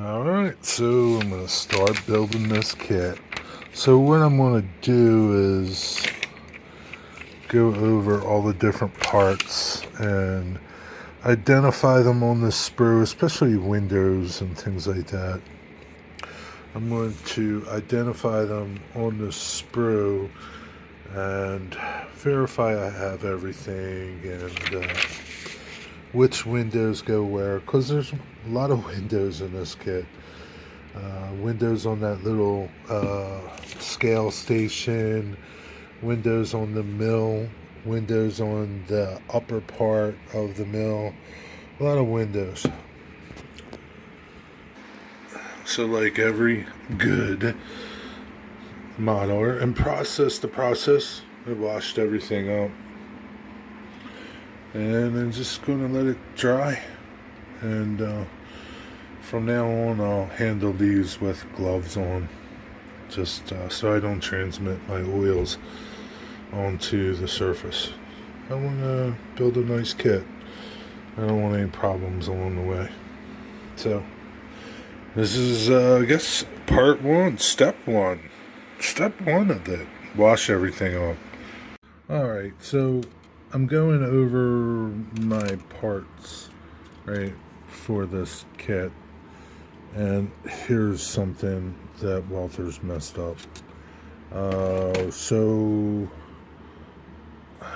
Alright, so I'm going to start building this kit. So what I'm going to do is go over all the different parts and identify them on the sprue, especially windows and things like that. I'm going to identify them on the sprue and verify I have everything and which windows go where, because there's a lot of windows in this kit. Windows on that little scale station, windows on the mill, windows on the upper part of the mill, a lot of windows. So like every good modeler, and process, I washed everything up. And I'm just going to let it dry. And from now on, I'll handle these with gloves on. Just so I don't transmit my oils onto the surface. I want to build a nice kit. I don't want any problems along the way. So, this is, I guess, part one, step one. Step one of it. Wash everything off. Alright, so I'm going over my parts, right, for this kit. And here's something that Walthers messed up. So I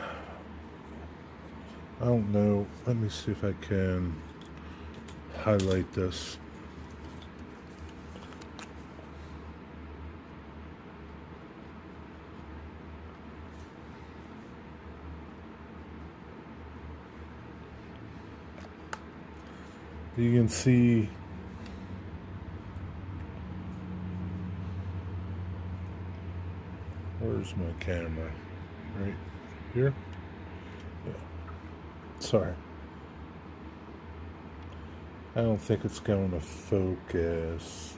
don't know. Let me see if I can highlight this. You can see where's my camera? Right here? Yeah. Sorry. I don't think it's going to focus.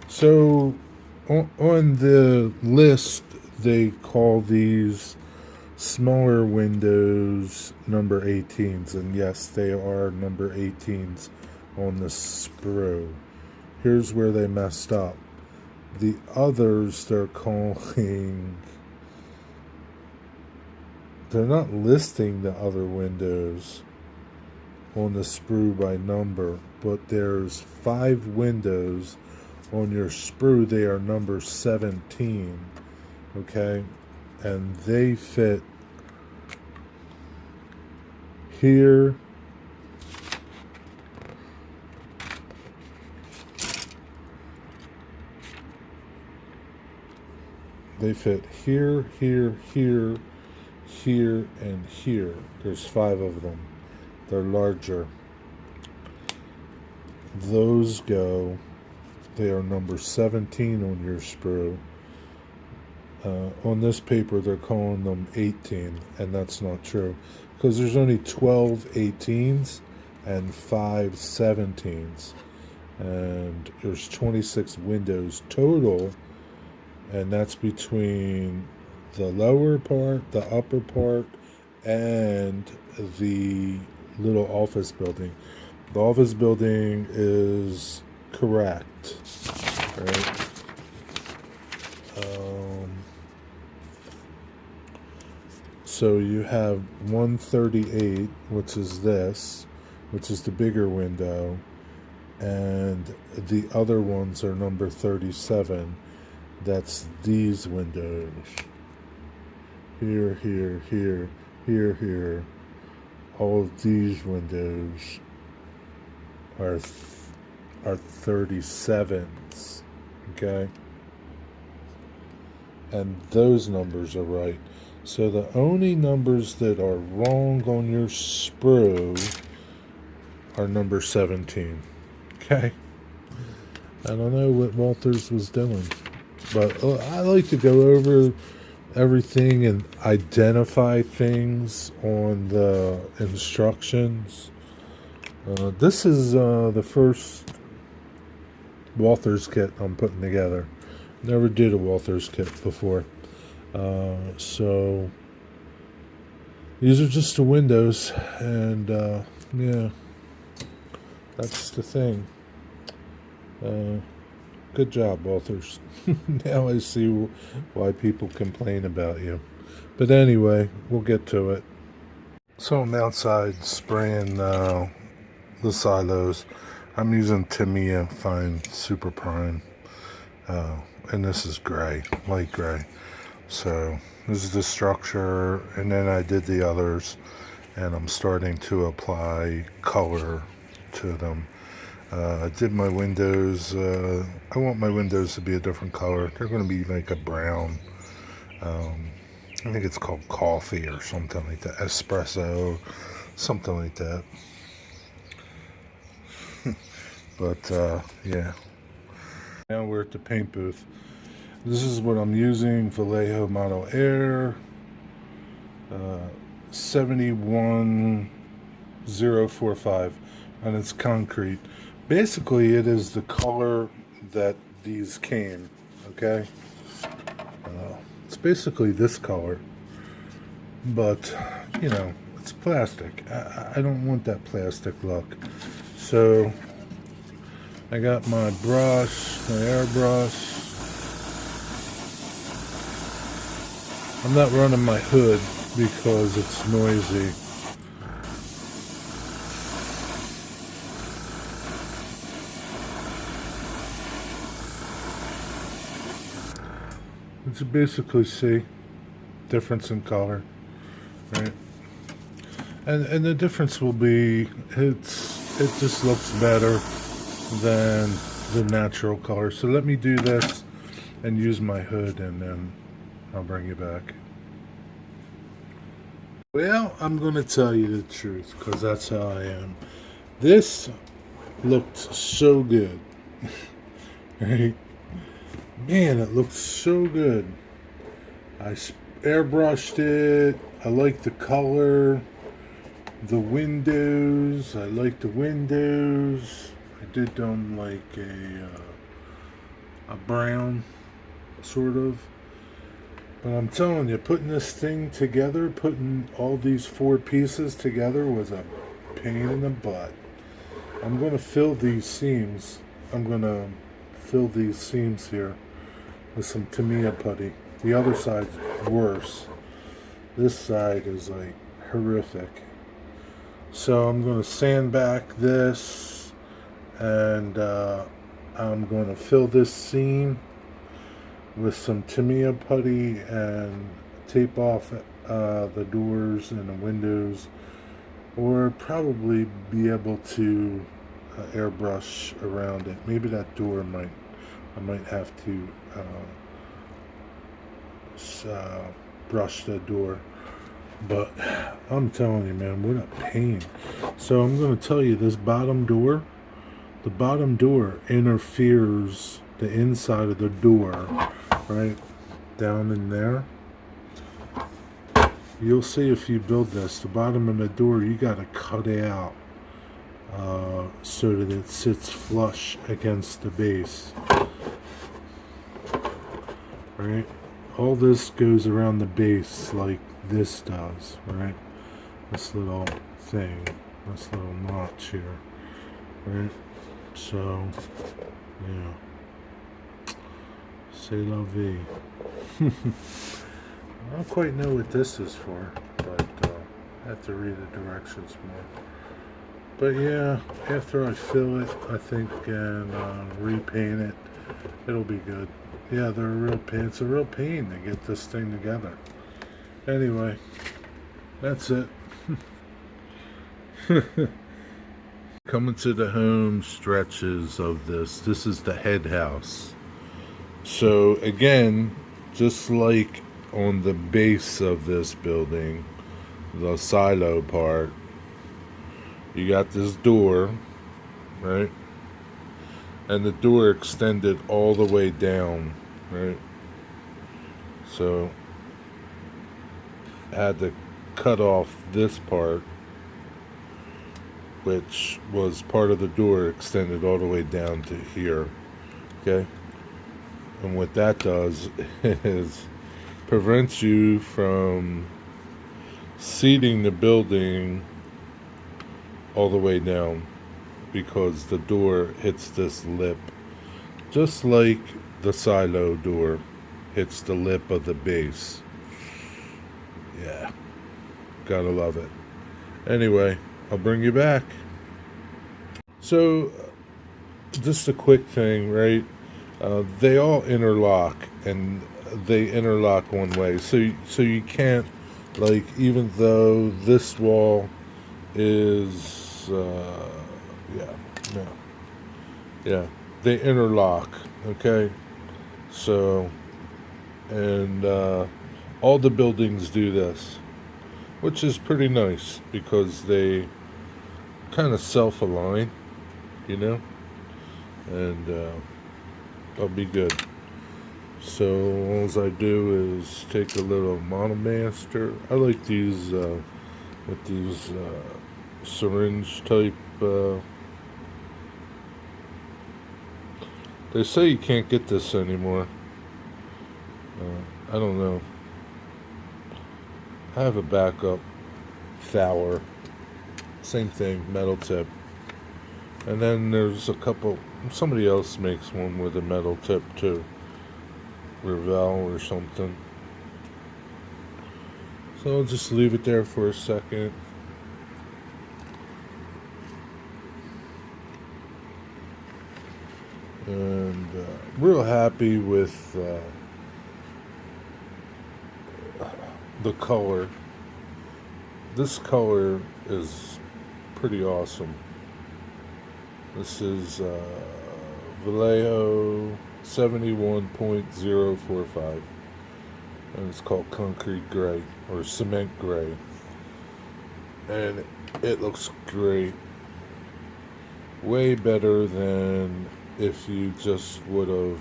So on the list, they call these smaller windows number 18s, and yes, they are number 18s on the sprue. Here's where they messed up. The others they're calling, they're not listing the other windows on the sprue by number, but there's 5 windows on your sprue. They are number 17, okay, and they fit here, they fit here, here, here, here, and here. There's 5 of them. They're larger. Those go, they are number 17 on your sprue. On this paper, they're calling them 18, and that's not true, because there's only 12 18s and 5 17s, and there's 26 windows total, and that's between the lower part, the upper part, and the little office building. The office building is correct, right? So you have 138, which is this, which is the bigger window, and the other ones are number 37. That's these windows. Here, here, here, here, here. All of these windows are 37s, okay? And those numbers are right. So the only numbers that are wrong on your sprue are number 17. Okay? I don't know what Walthers was doing, but I like to go over everything and identify things on the instructions. This is the first Walthers kit I'm putting together. Never did a Walthers kit before. So these are just the windows, and yeah, that's the thing. Good job, Walthers. Now I see why people complain about you. But anyway, we'll get to it. So I'm outside spraying the silos. I'm using Tamiya Fine Super Prime. And this is gray, light gray. So this is the structure, and then I did the others, and I'm starting to apply color to them. I did my windows. I want my windows to be a different color. They're going to be like a brown. I think it's called coffee or something like that. Espresso, something like that. But yeah. Now we're at the paint booth. This is what I'm using: Vallejo Model Air 71045, and it's concrete. Basically, it is the color that these came. Okay, it's basically this color, but you know, it's plastic. I don't want that plastic look, so I got my brush, my airbrush. I'm not running my hood because it's noisy. You can basically see difference in color, right? And the difference will be it just looks better than the natural color. So let me do this and use my hood, and then I'll bring you back. Well, I'm going to tell you the truth because that's how I am. This looked so good. Right? Man, it looks so good. I airbrushed it. I like the color. The windows. I like the windows. I did them like a brown, sort of. But I'm telling you, putting this thing together, putting all these four pieces together was a pain in the butt. I'm going to fill these seams. I'm going to fill these seams here with some Tamiya putty. The other side's worse. This side is like horrific. So I'm going to sand back this, and I'm going to fill this seam with some Tamiya putty and tape off the doors and the windows, or probably be able to airbrush around it. Maybe that door I might have to brush the door. But I'm telling you, man, what a pain. So I'm going to tell you, this bottom door, the bottom door interferes the inside of the door, right down in there. You'll see if you build this, the bottom of the door, you got to cut it out so that it sits flush against the base. Right? All this goes around the base like this does, right? This little thing, this little notch here, right? So, yeah. C'est la vie. I don't quite know what this is for, but I have to read the directions more. But yeah, after I fill it, I think, and repaint it, it'll be good. Yeah, they're a real pain. It's a real pain to get this thing together. Anyway, that's it. Coming to the home stretches of this. This is the head house. So again, just like on the base of this building, the silo part, you got this door, right? And the door extended all the way down, right? So I had to cut off this part, which was part of the door, extended all the way down to here, okay? And what that does is prevents you from seating the building all the way down, because the door hits this lip just like the silo door hits the lip of the base. Yeah, gotta love it. Anyway, I'll bring you back. So, just a quick thing, right? They all interlock, and they interlock one way. So you can't, like, even though this wall is, yeah, yeah, yeah, they interlock. Okay, so and all the buildings do this, which is pretty nice because they kind of self-align, you know, and I'll be good. So all I do is take a little monomaster. I like these with these syringe type. They say you can't get this anymore. I don't know. I have a backup Fowler. Same thing, metal tip. And then there's a couple. Somebody else makes one with a metal tip too. Revell or something. So I'll just leave it there for a second. And real happy with the color. This color is pretty awesome. This is Vallejo 71.045, and it's called concrete gray or cement gray, and it looks great. Way better than if you just would have.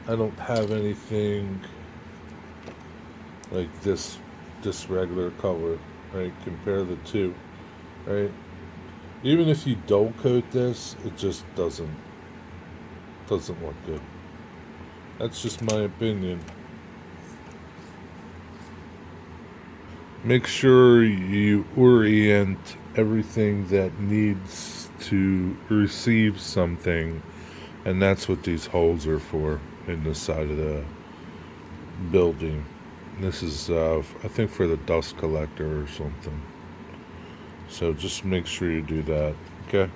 I don't have anything like this regular color, right? Compare the two, right? Even if you don't coat this, it just doesn't look good. That's just my opinion. Make sure you orient everything that needs to receive something, and that's what these holes are for in the side of the building. This is I think for the dust collector or something. So just make sure you do that, okay?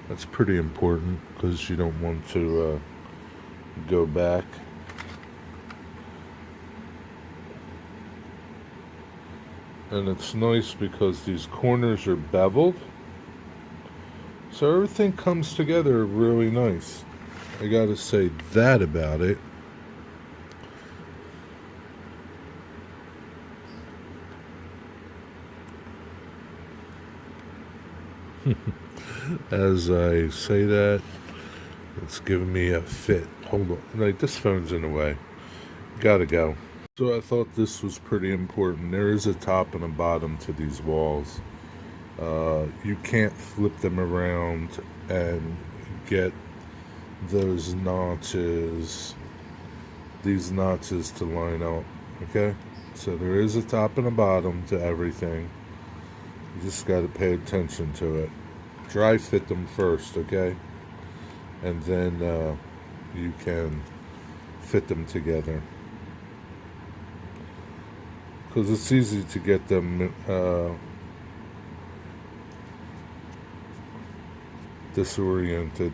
That's pretty important because you don't want to go back. And it's nice because these corners are beveled, so everything comes together really nice. I gotta say that about it. As I say that, it's giving me a fit. Hold on, like this phone's in the way. Gotta go. So I thought this was pretty important. There is a top and a bottom to these walls. You can't flip them around and get those notches, these notches to line up, okay? So there is a top and a bottom to everything. You just got to pay attention to it. Dry fit them first, okay? And then you can fit them together. Because it's easy to get them disoriented.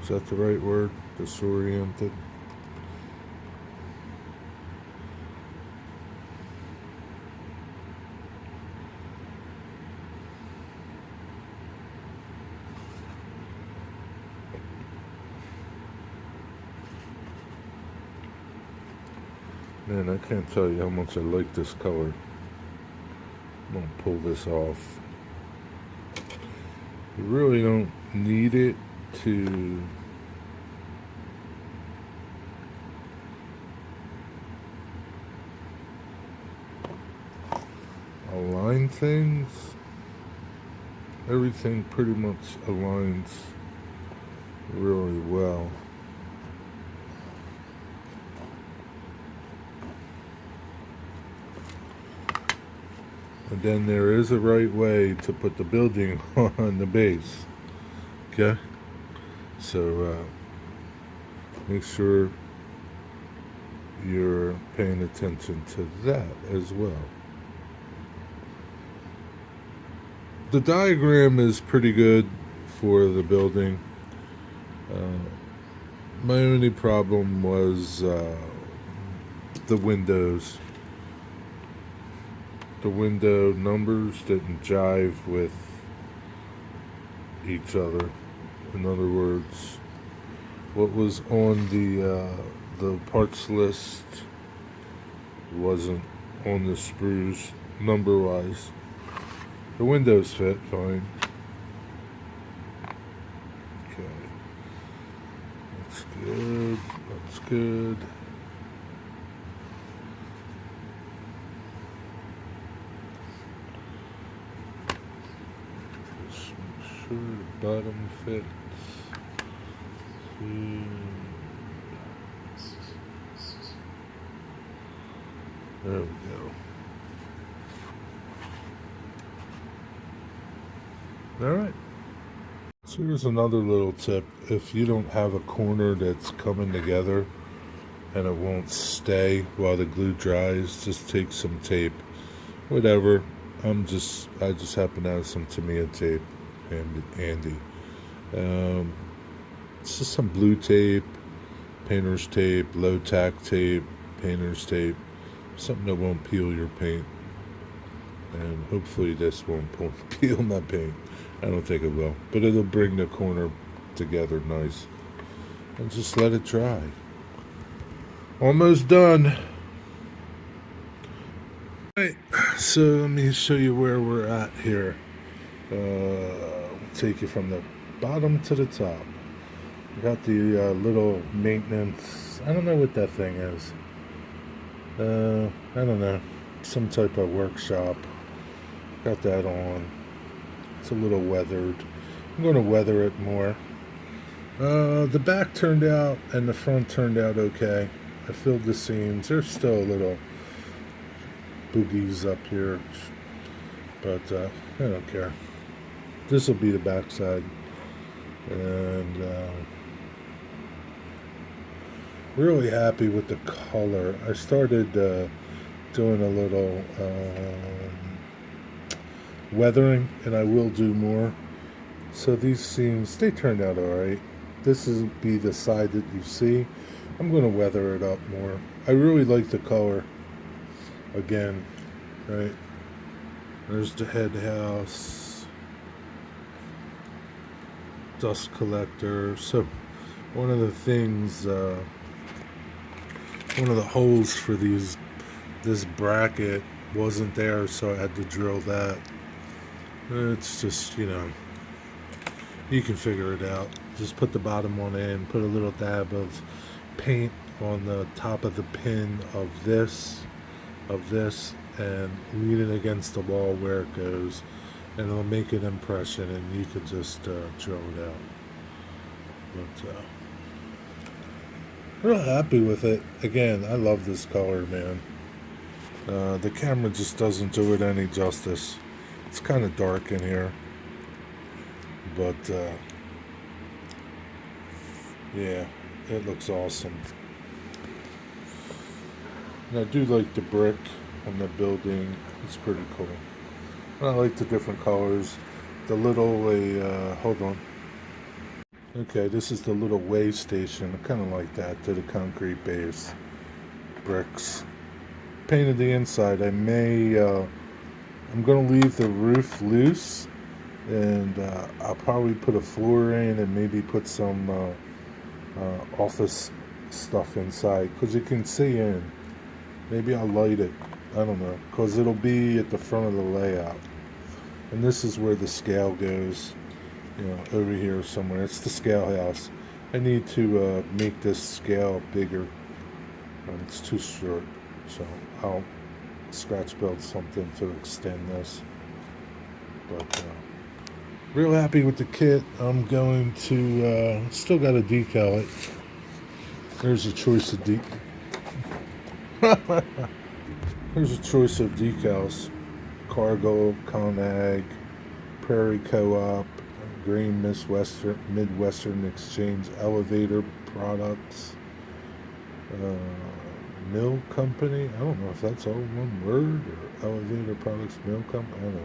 Is that the right word? Disoriented? Man, I can't tell you how much I like this color. I'm gonna pull this off. You really don't need it to align things. Everything pretty much aligns really well. And then there is a right way to put the building on the base. Okay? So make sure you're paying attention to that as well. The diagram is pretty good for the building. My only problem was the windows. The window numbers didn't jive with each other. In other words, what was on the parts list wasn't on the sprues number-wise. The windows fit fine. Okay, that's good. That's good. Just make sure the bottom fits. There we go. Alright. So here's another little tip. If you don't have a corner that's coming together and it won't stay while the glue dries, just take some tape. Whatever. I just happen to have some Tamiya tape handy. It's just some blue tape, painter's tape, low tack tape, painter's tape, something that won't peel your paint. And hopefully this won't peel my paint. I don't think it will, but it'll bring the corner together nice. And just let it dry. Almost done. Alright, so let me show you where we're at here. Take you from the bottom to the top. We got the little maintenance. I don't know what that thing is. I don't know. Some type of workshop. Got that on. It's a little weathered. I'm going to weather it more. The back turned out and the front turned out okay. I filled the seams. There's still a little boogies up here, but I don't care. This will be the back side. And really happy with the color. I started doing a little weathering, and I will do more. So these seams, they turned out alright. This will be the side that you see. I'm going to weather it up more. I really like the color. Again, right? There's the head house. Dust collector. So one of the things, one of the holes for this bracket wasn't there, so I had to drill that. It's just, you can figure it out. Just put the bottom one in, put a little dab of paint on the top of the pin of this, and lean it against the wall where it goes, and it'll make an impression, and you could just drill it out. But real happy with it. Again, I love this color, man. The camera just doesn't do it any justice. It's kind of dark in here, but yeah, it looks awesome. And I do like the brick on the building. It's pretty cool. And I like the different colors. The little, hold on. Okay, this is the little way station. I kind of like that, to the concrete base. Bricks. Painted the inside. I'm going to leave the roof loose, and I'll probably put a floor in and maybe put some office stuff inside, because you can see in. Maybe I'll light it. I don't know, because it'll be at the front of the layout. And this is where the scale goes, over here somewhere. It's the scale house. I need to make this scale bigger. It's too short, so I'll scratch build something to extend this. But real happy with the kit. I'm going to still got to decal it. There's a choice of There's a choice of decals. Cargill, Conag, Prairie Co-op, Green Midwestern Exchange Elevator Products, Mill Company. I don't know if that's all one word, or Elevator Products Mill Company. I don't know.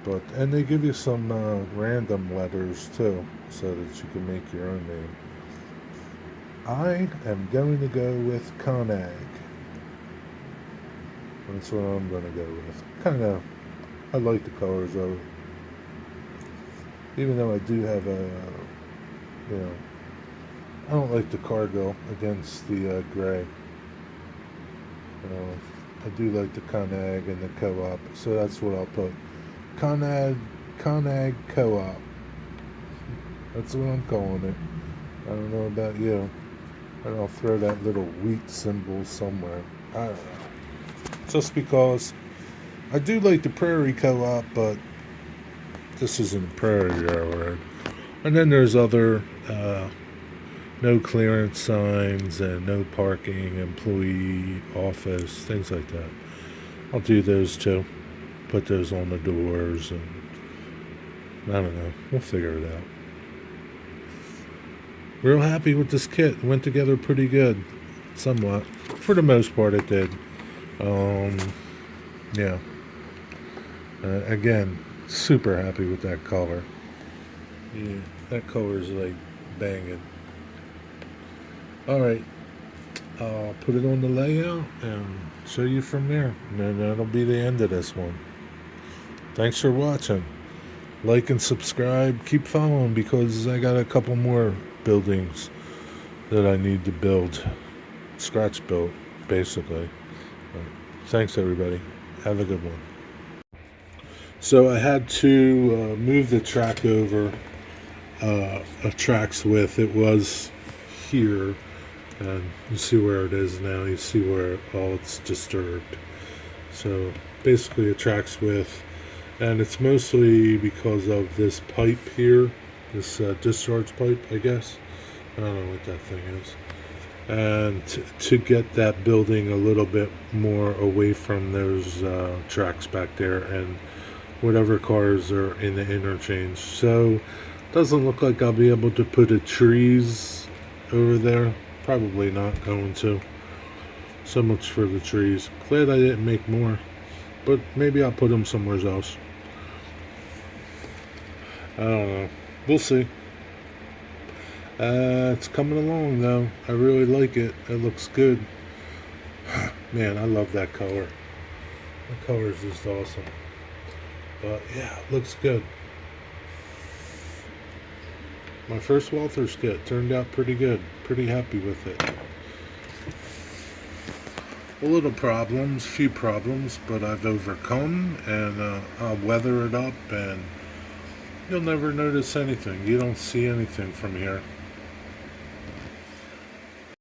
But, and they give you some random letters too, so that you can make your own name. I am going to go with Conag. That's what I'm going to go with. Kind of, I like the colors of it. Even though I do have a, you know, I don't like the Cargill against the gray. I do like the Conag and the Co-op, so that's what I'll put. Conag Co-op. That's what I'm calling it. I don't know about you. And I'll throw that little wheat symbol somewhere. I don't know. Just because I do like the Prairie Co-op, but this isn't a Prairie Railroad. And then there's other no clearance signs and no parking, employee office, things like that. I'll do those too. Put those on the doors, and I don't know. We'll figure it out. Real happy with this kit. It went together pretty good. Somewhat. For the most part, it did. Yeah. Again, super happy with that color. Yeah, that color is like banging. Alright. I'll put it on the layout and show you from there. And then that'll be the end of this one. Thanks for watching. Like and subscribe. Keep following, because I got a couple more buildings that I need to build. Scratch built, basically. Thanks, everybody. Have a good one. So I had to move the track over a track's width. It was here, and you see where it is now. You see where all it's disturbed. So basically a track's width, and it's mostly because of this pipe here, this discharge pipe, I guess. I don't know what that thing is. And to get that building a little bit more away from those tracks back there and whatever cars are in the interchange. So doesn't look like I'll be able to put the trees over there. Probably not going to. So much for the trees. Glad I didn't make more, but maybe I'll put them somewhere else. I don't know. We'll see. It's coming along though. I really like it. It looks good. Man, I love that color. The color is just awesome. But yeah, it looks good. My first Walthers kit turned out pretty good. Pretty happy with it. A little problems, few problems, but I've overcome, and I'll weather it up, and you'll never notice anything. You don't see anything from here.